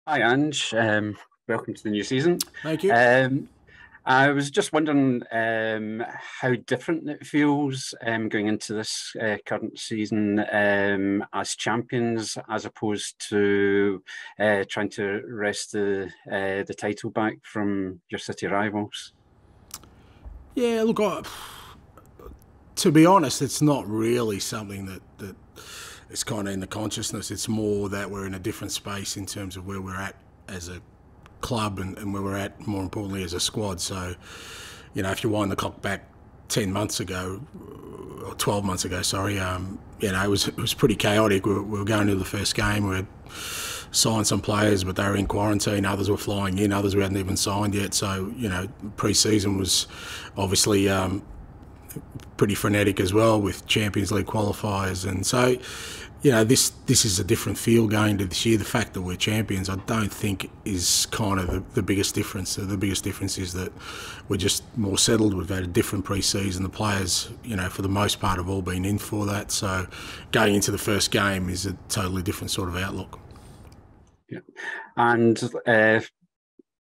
Hi, Ange. Welcome to the new season. Thank you. I was just wondering how different it feels going into this current season as champions, as opposed to trying to wrest the title back from your city rivals. Yeah, look, to be honest, it's not really something that is kind of in the consciousness. It's more that we're in a different space in terms of where we're at as a club and where we're at, more importantly, as a squad. So, if you wind the clock back 10 months ago, or 12 months ago, sorry, it was pretty chaotic. We were going to the first game. We had signed some players, but they were in quarantine. Others were flying in. Others we hadn't even signed yet. So, pre-season was obviously pretty frenetic as well with Champions League qualifiers. And so, this is a different feel going to this year. The fact that we're champions, I don't think is kind of the biggest difference. So the biggest difference is that we're just more settled. We've had a different pre-season. The players, for the most part, have all been in for that. So going into the first game is a totally different sort of outlook. Yeah. And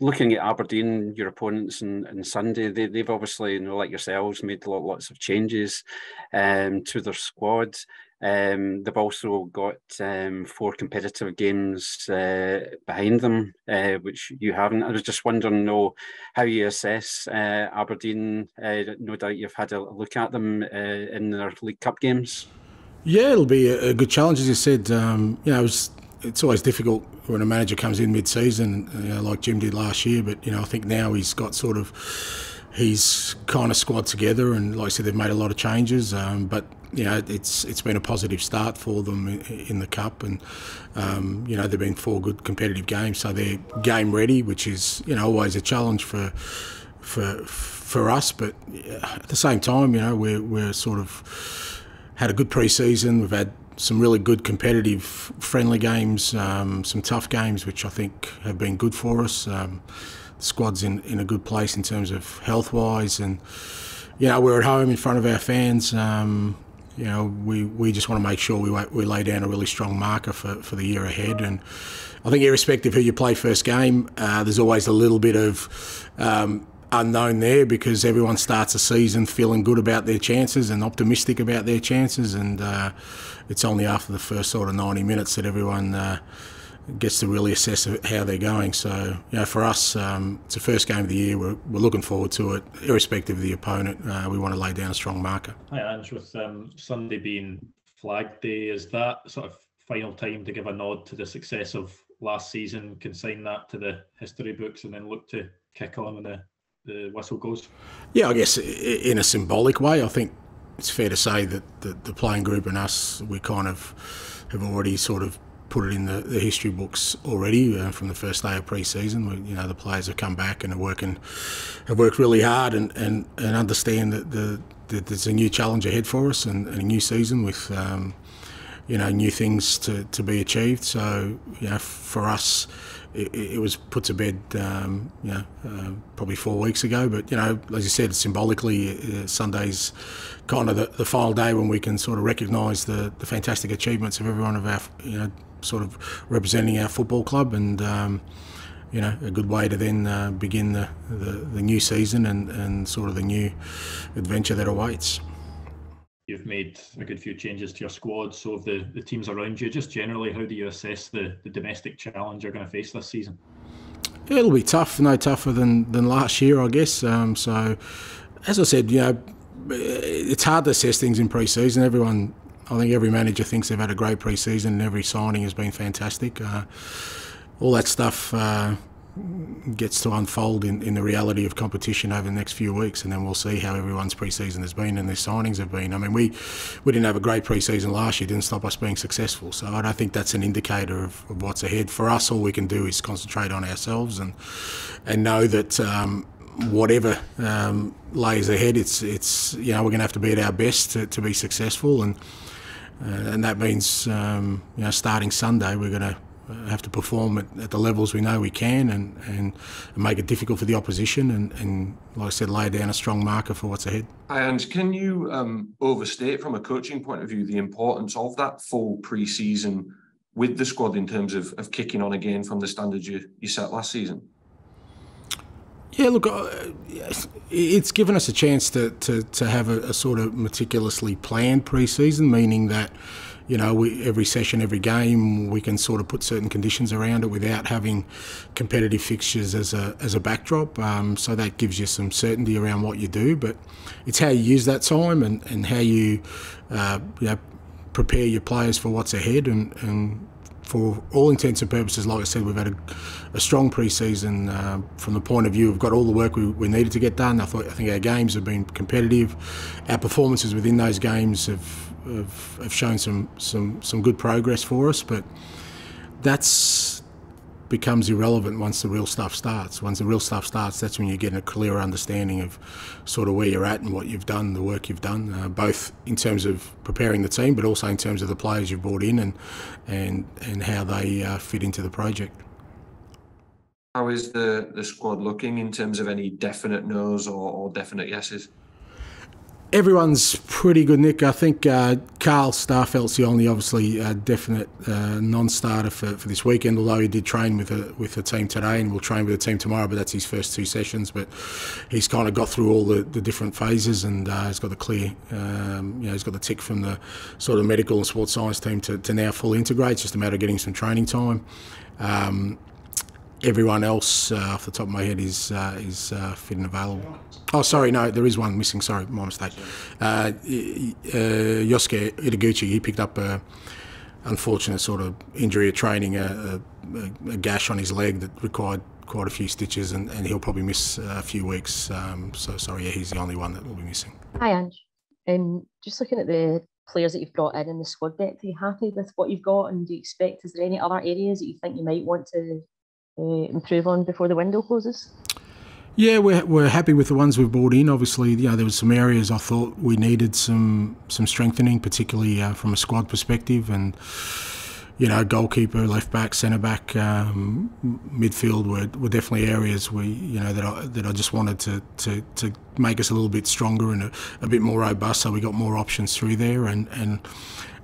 looking at Aberdeen, your opponents on Sunday, they've obviously, like yourselves, made lots of changes to their squad. They've also got 4 competitive games behind them, which you haven't. I was just wondering, how you assess Aberdeen. No doubt you've had a look at them in their League Cup games. Yeah, it'll be a good challenge, as you said. It's always difficult when a manager comes in mid-season, like Jim did last year. But I think now he's got he's kind of squad together, and like I said, they've made a lot of changes. But it's been a positive start for them in the cup, and they've been 4 good competitive games, so they're game ready, which is always a challenge for us. But at the same time, we're sort of had a good pre-season. We've had some really good competitive friendly games, some tough games, which I think have been good for us. The squad's in a good place in terms of health-wise, and we're at home in front of our fans. We just want to make sure we lay down a really strong marker for the year ahead. And I think irrespective of who you play first game, there's always a little bit of unknown there, because everyone starts a season feeling good about their chances and optimistic about their chances, and it's only after the first sort of 90 minutes that everyone gets to really assess how they're going. So, for us, it's the first game of the year. We're looking forward to it, irrespective of the opponent. We want to lay down a strong marker. Hi, Ange. With Sunday being Flag Day, is that sort of final time to give a nod to the success of last season, consign that to the history books, and then look to kick on when the whistle goes? Yeah, I guess in a symbolic way, I think it's fair to say that the playing group and us, we kind of have already sort of put it in the history books already from the first day of pre-season. The players have come back and have worked really hard and understand that there's a new challenge ahead for us and a new season with new things to be achieved. So for us, it was put to bed probably 4 weeks ago. But as you said, symbolically, Sunday's kind of the final day when we can sort of recognise the fantastic achievements of everyone of our sort of representing our football club, and a good way to then begin the new season and sort of the new adventure that awaits. You've made a good few changes to your squad, so of the teams around you, just generally, how do you assess the domestic challenge you're going to face this season? Yeah, it'll be tough, no tougher than last year, I guess. So, as I said, it's hard to assess things in pre-season. I think every manager thinks they've had a great pre-season and every signing has been fantastic. All that stuff gets to unfold in the reality of competition over the next few weeks, and then we'll see how everyone's pre-season has been and their signings have been. I mean, we didn't have a great pre-season last year, didn't stop us being successful, so I don't think that's an indicator of what's ahead. For us, all we can do is concentrate on ourselves and know that whatever lays ahead, it's we're going to have to be at our best to be successful, and that means starting Sunday we're going to have to perform at the levels we know we can, and make it difficult for the opposition, and like I said, lay down a strong marker for what's ahead. And can you overstate from a coaching point of view the importance of that full pre-season with the squad in terms of kicking on again from the standards you set last season? Yeah, look, it's given us a chance to have a sort of meticulously planned pre-season, meaning that, you know, every session, every game, we can sort of put certain conditions around it without having competitive fixtures as a backdrop. So that gives you some certainty around what you do, but it's how you use that time and how you, prepare your players for what's ahead. And for all intents and purposes, like I said, we've had a strong pre-season from the point of view we've got all the work we needed to get done. I think our games have been competitive. Our performances within those games have shown some good progress for us, but that's becomes irrelevant once the real stuff starts. Once the real stuff starts, that's when you get a clearer understanding of sort of where you're at and what you've done, the work you've done, both in terms of preparing the team, but also in terms of the players you've brought in and how they fit into the project. How is the squad looking in terms of any definite no's or definite yeses? Everyone's pretty good, Nick. I think 𝗙𝗂𝗹𝗶's the only obviously definite non-starter for this weekend, although he did train with the team today and will train with the team tomorrow, but that's his first 2 sessions. But he's kind of got through all the different phases and he's got the clear, he's got the tick from the sort of medical and sports science team to now fully integrate. It's just a matter of getting some training time. Everyone else, off the top of my head, is fit and available. Oh, sorry, no, there is one missing. Sorry, my mistake. 𝗪𝗂𝗍𝗶𝗋, he picked up a unfortunate sort of injury at training, a gash on his leg that required quite a few stitches, and he'll probably miss a few weeks. So sorry, yeah, he's the only one that will be missing. Hi, Ange. Just looking at the players that you've brought in the squad depth, are you happy with what you've got, and do you expect, is there any other areas that you think you might want to improve on before the window closes? Yeah, we're happy with the ones we've brought in. Obviously, you know, there was some areas I thought we needed some strengthening, particularly from a squad perspective, and you know, goalkeeper, left back, centre back, midfield were definitely areas that I just wanted to make us a little bit stronger and a bit more robust, so we got more options through there, and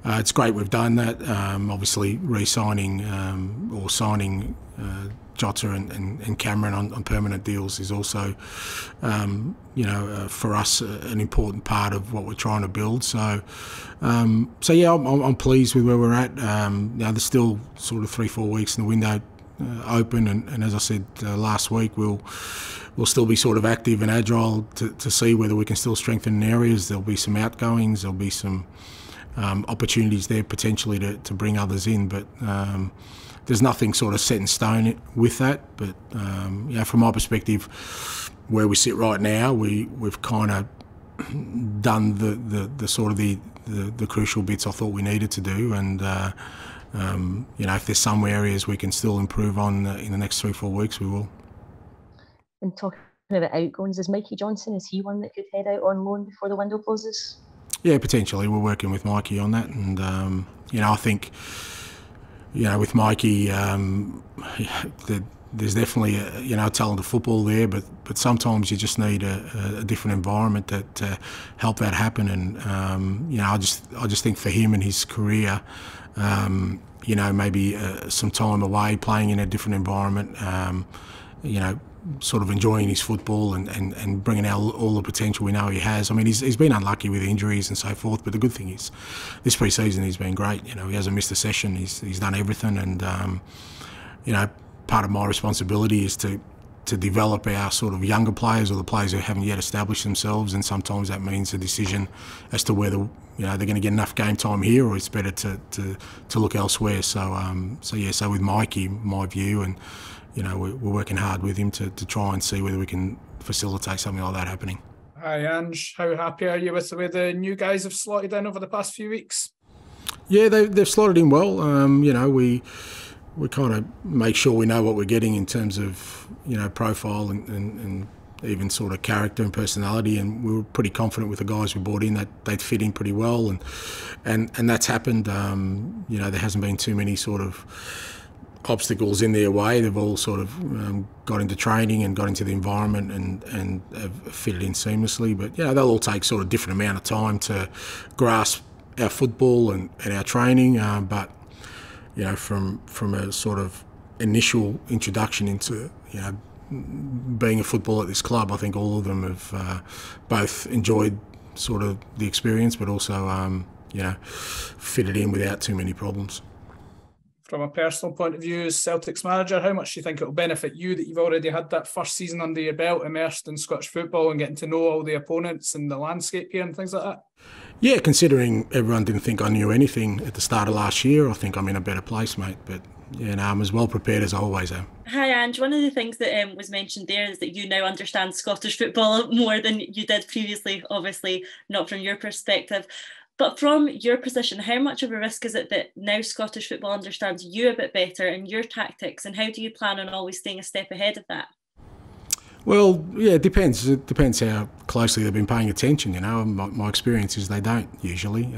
it's great we've done that. Obviously, re-signing or signing 𝗙𝗲𝗹𝗋 and Cameron on permanent deals is also, for us an important part of what we're trying to build. So yeah, I'm pleased with where we're at. Now there's still sort of 3-4 weeks in the window open, and as I said last week, we'll still be sort of active and agile to see whether we can still strengthen in areas. There'll be some outgoings, there'll be some opportunities there potentially to bring others in, but there's nothing sort of set in stone with that. But from my perspective, where we sit right now, we've kind of done the sort of the crucial bits I thought we needed to do, and if there's some areas we can still improve on in the next 3-4 weeks, we will. And talking about outgoings, is Mikey Johnson, is he one that could head out on loan before the window closes? Yeah, potentially. We're working with Mikey on that, and I think with Mikey, there's definitely a talented football there, but sometimes you just need a different environment to help that happen. And I just think for him and his career, maybe some time away playing in a different environment, sort of enjoying his football and bringing out all the potential we know he has. I mean, he's been unlucky with injuries and so forth, but the good thing is this pre-season he's been great. He hasn't missed a session. He's done everything, and part of my responsibility is to develop our sort of younger players, or the players who haven't yet established themselves, and sometimes that means a decision as to whether they're going to get enough game time here, or it's better to look elsewhere. So with Mikey, my view, and we're working hard with him to try and see whether we can facilitate something like that happening. Hi Ange, how happy are you with the way the new guys have slotted in over the past few weeks? Yeah, they've slotted in well. We kind of make sure we know what we're getting in terms of profile and even sort of character and personality, and we were pretty confident with the guys we brought in that they'd fit in pretty well, and that's happened. There hasn't been too many sort of obstacles in their way. They've all sort of got into training and got into the environment and have fitted in seamlessly. But they'll all take sort of different amount of time to grasp our football and our training. But you know, from a sort of initial introduction into, you know, being a footballer at this club. I think all of them have both enjoyed sort of the experience, but also, you know, fitted in without too many problems. From a personal point of view, as Celtic's manager, how much do you think it will benefit you that you've already had that first season under your belt, immersed in Scottish football and getting to know all the opponents and the landscape here and things like that? Yeah, considering everyone didn't think I knew anything at the start of last year, I think I'm in a better place, mate. But, you know, I'm as well prepared as I always am. Hi, Ange. One of the things that was mentioned there is that you now understand Scottish football more than you did previously, obviously not from your perspective. But from your position, how much of a risk is it that now Scottish football understands you a bit better and your tactics, and how do you plan on always staying a step ahead of that? Well, yeah, it depends. It depends how closely they've been paying attention, you know. My experience is they don't usually.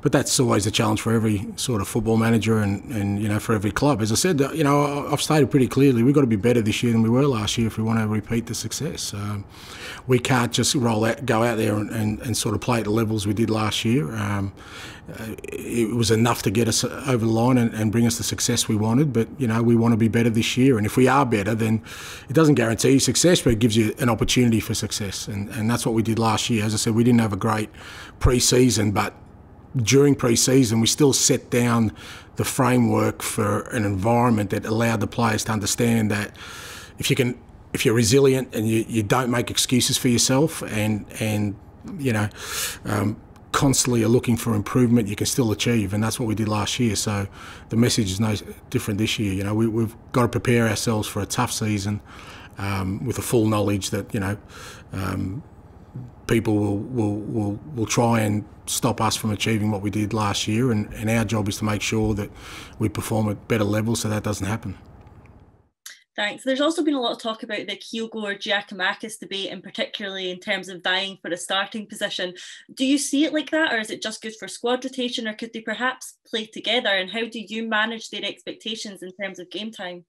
But that's always a challenge for every sort of football manager and you know, for every club. As I said, you know, I've stated pretty clearly, we've got to be better this year than we were last year if we want to repeat the success. We can't just go out there and sort of play at the levels we did last year. It was enough to get us over the line and bring us the success we wanted, but, you know, we want to be better this year. And if we are better, then it doesn't guarantee success, but it gives you an opportunity for success. And that's what we did last year. As I said, we didn't have a great pre-season, but during pre-season we still set down the framework for an environment that allowed the players to understand that if you're resilient and you don't make excuses for yourself and you know, constantly are looking for improvement, you can still achieve. And that's what we did last year. So the message is no different this year. You know, we've got to prepare ourselves for a tough season with the full knowledge that, you know, people will try and stop us from achieving what we did last year, and our job is to make sure that we perform at better levels so that doesn't happen. Thanks. There's also been a lot of talk about the 𝗙𝗂𝗹𝗹 debate, and particularly in terms of vying for a starting position. Do you see it like that, or is it just good for squad rotation, or could they perhaps play together? And how do you manage their expectations in terms of game time?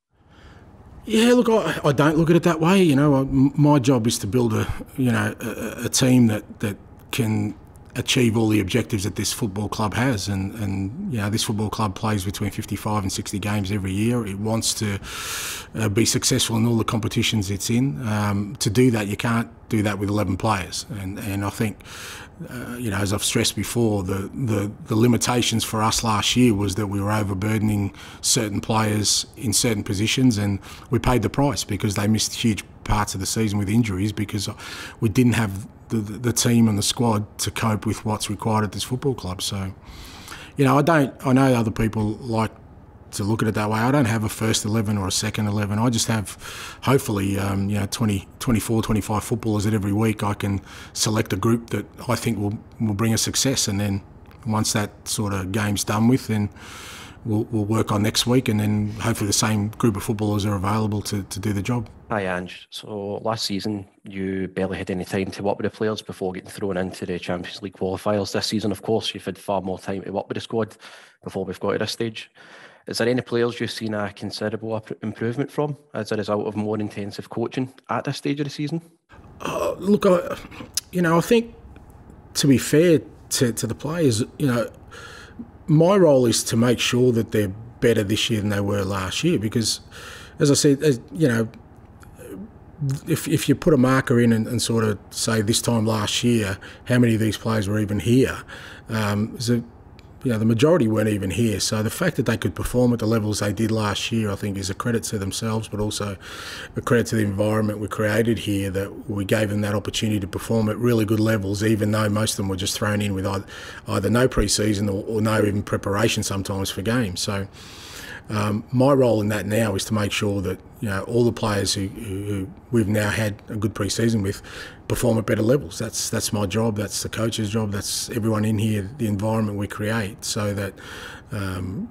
Yeah, look, I don't look at it that way. You know, my job is to build a team that can achieve all the objectives that this football club has, and you know, this football club plays between 55 and 60 games every year. It wants to be successful in all the competitions it's in. To do that, you can't do that with 11 players, and I think you know, as I've stressed before, the limitations for us last year was that we were overburdening certain players in certain positions, and we paid the price because they missed huge parts of the season with injuries because we didn't have the team and the squad to cope with what's required at this football club. So, you know, I know other people like to look at it that way. I don't have a first 11 or a second 11. I just have, hopefully, you know, 24, 25 footballers that every week I can select a group that I think will bring us success. And then once that sort of game's done with, then we'll work on next week, and then hopefully the same group of footballers are available to do the job. Hi Ange, so last season you barely had any time to work with the players before getting thrown into the Champions League qualifiers. This season, of course, you've had far more time to work with the squad before we've got to this stage. Is there any players you've seen a considerable improvement from as a result of more intensive coaching at this stage of the season? Look, you know, I think to be fair to the players, you know, my role is to make sure that they're better this year than they were last year, because, as I said, you know, if you put a marker in and sort of say this time last year, how many of these players were even here? You know, the majority weren't even here. So the fact that they could perform at the levels they did last year, I think, is a credit to themselves, but also a credit to the environment we created here, that we gave them that opportunity to perform at really good levels, even though most of them were just thrown in with either no pre-season or no even preparation sometimes for games. So my role in that now is to make sure that, you know, all the players who we've now had a good pre-season with perform at better levels. That's my job. That's the coach's job. That's everyone in here. The environment we create, so that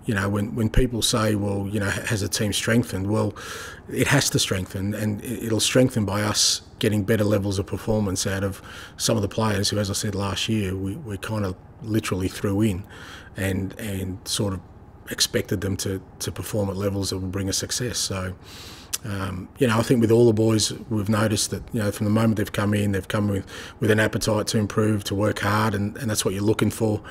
you know, when people say, well, you know, has a team strengthened? Well, it has to strengthen, and it'll strengthen by us getting better levels of performance out of some of the players who, as I said last year, we kind of literally threw in, and sort of expected them to perform at levels that will bring us success. So I think with all the boys, we've noticed that, from the moment they've come with an appetite to improve, to work hard, and that's what you're looking for.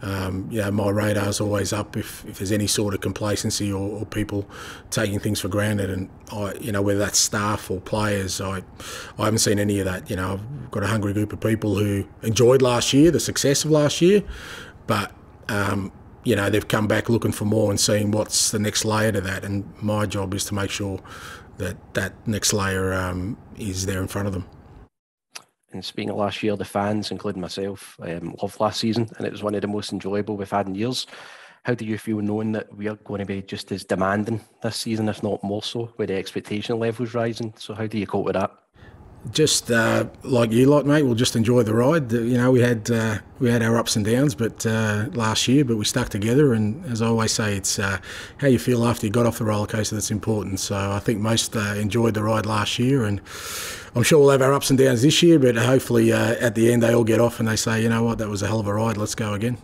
My radar's always up if there's any sort of complacency or people taking things for granted, and whether that's staff or players, I haven't seen any of that. I've got a hungry group of people who enjoyed last year, the success of last year, but they've come back looking for more and seeing what's the next layer to that, and my job is to make sure that next layer is there in front of them. And speaking of last year, the fans, including myself, loved last season, and it was one of the most enjoyable we've had in years. How do you feel knowing that we are going to be just as demanding this season, if not more so, with the expectation levels rising? So how do you cope with that? Just like you lot, mate, we'll just enjoy the ride. We had our ups and downs, but last year, but we stuck together. And as I always say, it's how you feel after you got off the roller coaster that's important. So I think most enjoyed the ride last year, and I'm sure we'll have our ups and downs this year. But hopefully, at the end, they all get off and they say, you know what, that was a hell of a ride. Let's go again.